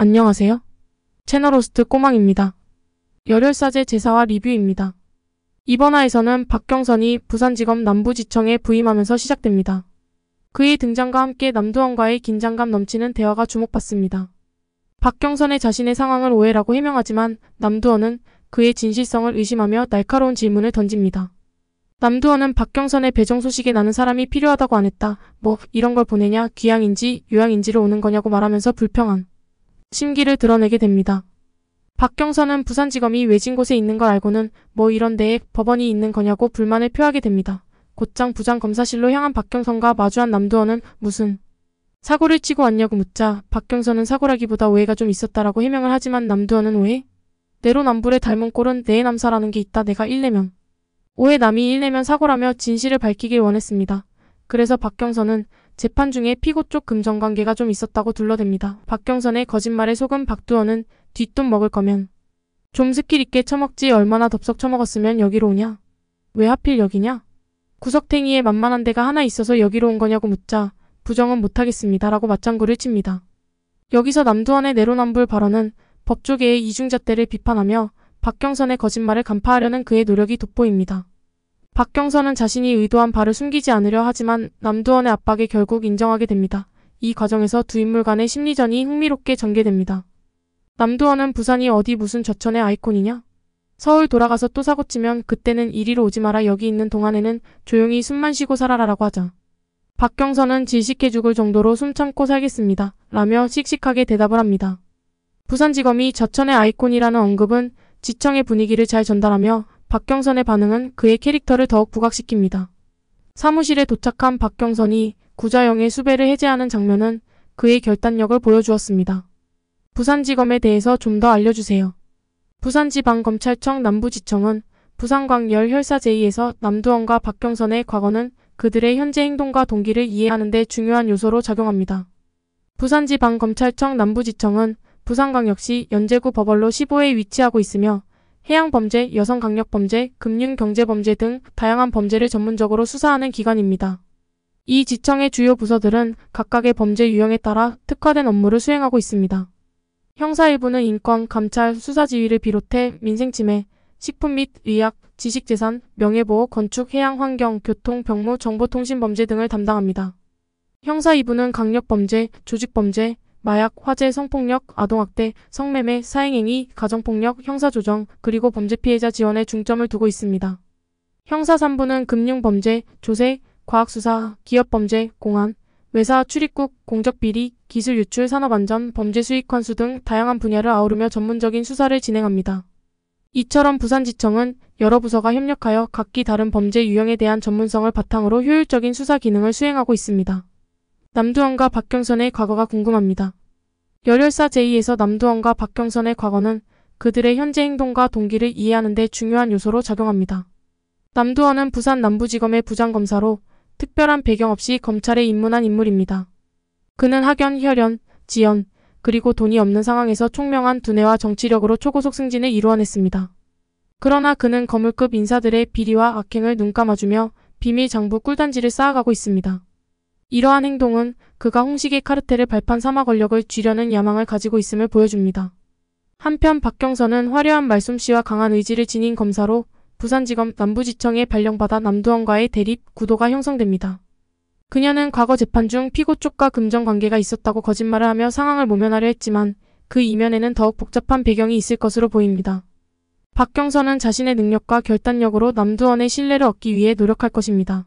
안녕하세요. 채널 호스트 꼬망입니다. 열혈사제 제사화 리뷰입니다. 이번 화에서는 박경선이 부산지검 남부지청에 부임하면서 시작됩니다. 그의 등장과 함께 남두원과의 긴장감 넘치는 대화가 주목받습니다. 박경선의 자신의 상황을 오해라고 해명하지만 남두원은 그의 진실성을 의심하며 날카로운 질문을 던집니다. 남두원은 박경선의 배정 소식에 나는 사람이 필요하다고 안 했다. 뭐 이런 걸 보내냐, 귀향인지 요양인지로 오는 거냐고 말하면서 불평한 심기를 드러내게 됩니다. 박경선은 부산지검이 외진 곳에 있는 걸 알고는 뭐 이런 데에 법원이 있는 거냐고 불만을 표하게 됩니다. 곧장 부장검사실로 향한 박경선과 마주한 남두원은 무슨 사고를 치고 왔냐고 묻자 박경선은 사고라기보다 오해가 좀 있었다라고 해명을 하지만 남두원은 오해? 내로남불의 닮은 꼴은 내남사라는 게 있다. 내가 일내면 오해, 남이 일내면 사고라며 진실을 밝히길 원했습니다. 그래서 박경선은 재판 중에 피고 쪽 금전관계가 좀 있었다고 둘러댑니다. 박경선의 거짓말에 속은 박두원은 뒷돈 먹을 거면 좀 스킬 있게 처먹지, 얼마나 덥석 처먹었으면 여기로 오냐? 왜 하필 여기냐? 구석탱이에 만만한 데가 하나 있어서 여기로 온 거냐고 묻자 부정은 못하겠습니다 라고 맞장구를 칩니다. 여기서 남두원의 내로남불 발언은 법조계의 이중잣대를 비판하며 박경선의 거짓말을 간파하려는 그의 노력이 돋보입니다. 박경선은 자신이 의도한 바를 숨기지 않으려 하지만 남두원의 압박에 결국 인정하게 됩니다. 이 과정에서 두 인물 간의 심리전이 흥미롭게 전개됩니다. 남두원은 부산이 어디 무슨 저천의 아이콘이냐? 서울 돌아가서 또 사고치면 그때는 이리로 오지 마라. 여기 있는 동안에는 조용히 숨만 쉬고 살아라라고 하자 박경선은 질식해 죽을 정도로 숨 참고 살겠습니다 라며 씩씩하게 대답을 합니다. 부산지검이 저천의 아이콘이라는 언급은 지청의 분위기를 잘 전달하며 박경선의 반응은 그의 캐릭터를 더욱 부각시킵니다. 사무실에 도착한 박경선이 구자영의 수배를 해제하는 장면은 그의 결단력을 보여주었습니다. 부산지검에 대해서 좀 더 알려주세요. 부산지방검찰청 남부지청은 부산광열 혈사제의에서 남두원과 박경선의 과거는 그들의 현재 행동과 동기를 이해하는 데 중요한 요소로 작용합니다. 부산지방검찰청 남부지청은 부산광역시 연제구 버벌로 15에 위치하고 있으며 해양범죄, 여성강력범죄, 금융경제범죄 등 다양한 범죄를 전문적으로 수사하는 기관입니다. 이 지청의 주요 부서들은 각각의 범죄 유형에 따라 특화된 업무를 수행하고 있습니다. 형사 일부는 인권, 감찰, 수사지휘를 비롯해 민생침해, 식품 및 의약, 지식재산, 명예보호, 건축, 해양, 환경, 교통, 병무, 정보통신범죄 등을 담당합니다. 형사 2부는 강력범죄, 조직범죄, 마약, 화재, 성폭력, 아동학대, 성매매, 사행행위, 가정폭력, 형사조정, 그리고 범죄 피해자 지원에 중점을 두고 있습니다. 형사 3부는 금융범죄, 조세, 과학수사, 기업범죄, 공안, 외사, 출입국, 공적비리, 기술유출, 산업안전, 범죄 수익 환수 등 다양한 분야를 아우르며 전문적인 수사를 진행합니다. 이처럼 부산지청은 여러 부서가 협력하여 각기 다른 범죄 유형에 대한 전문성을 바탕으로 효율적인 수사 기능을 수행하고 있습니다. 남두원과 박경선의 과거가 궁금합니다. 열혈사 제2에서 남두원과 박경선의 과거는 그들의 현재 행동과 동기를 이해하는 데 중요한 요소로 작용합니다. 남두원은 부산 남부지검의 부장검사로 특별한 배경 없이 검찰에 입문한 인물입니다. 그는 학연, 혈연, 지연, 그리고 돈이 없는 상황에서 총명한 두뇌와 정치력으로 초고속 승진을 이루어냈습니다. 그러나 그는 거물급 인사들의 비리와 악행을 눈감아주며 비밀 장부 꿀단지를 쌓아가고 있습니다. 이러한 행동은 그가 홍식의 카르텔을 발판 삼아 권력을 쥐려는 야망을 가지고 있음을 보여줍니다. 한편 박경선은 화려한 말솜씨와 강한 의지를 지닌 검사로 부산지검 남부지청에 발령받아 남두원과의 대립 구도가 형성됩니다. 그녀는 과거 재판 중 피고 쪽과 금전관계가 있었다고 거짓말을 하며 상황을 모면하려 했지만 그 이면에는 더욱 복잡한 배경이 있을 것으로 보입니다. 박경선은 자신의 능력과 결단력으로 남두원의 신뢰를 얻기 위해 노력할 것입니다.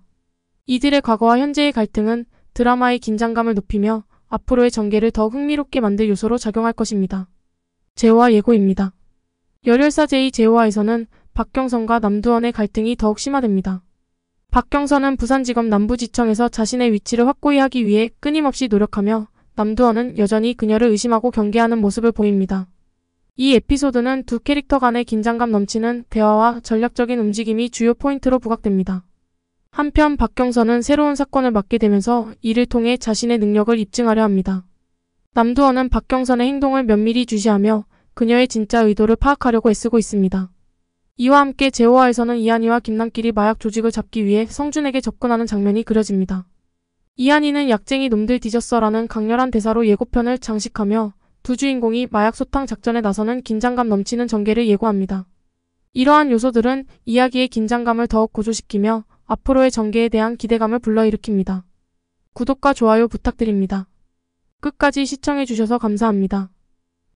이들의 과거와 현재의 갈등은 드라마의 긴장감을 높이며 앞으로의 전개를 더욱 흥미롭게 만들 요소로 작용할 것입니다. 제호와 예고입니다. 열혈사 제2 제호와에서는 박경선과 남두원의 갈등이 더욱 심화됩니다. 박경선은 부산지검 남부지청에서 자신의 위치를 확고히 하기 위해 끊임없이 노력하며 남두원은 여전히 그녀를 의심하고 경계하는 모습을 보입니다. 이 에피소드는 두 캐릭터 간의 긴장감 넘치는 대화와 전략적인 움직임이 주요 포인트로 부각됩니다. 한편 박경선은 새로운 사건을 맡게 되면서 이를 통해 자신의 능력을 입증하려 합니다. 남두원은 박경선의 행동을 면밀히 주시하며 그녀의 진짜 의도를 파악하려고 애쓰고 있습니다. 이와 함께 제호와에서는 이한이와 김남길이 마약 조직을 잡기 위해 성준에게 접근하는 장면이 그려집니다. 이한이는 약쟁이 놈들 뒤졌어라는 강렬한 대사로 예고편을 장식하며 두 주인공이 마약 소탕 작전에 나서는 긴장감 넘치는 전개를 예고합니다. 이러한 요소들은 이야기의 긴장감을 더욱 고조시키며 앞으로의 전개에 대한 기대감을 불러일으킵니다. 구독과 좋아요 부탁드립니다. 끝까지 시청해주셔서 감사합니다.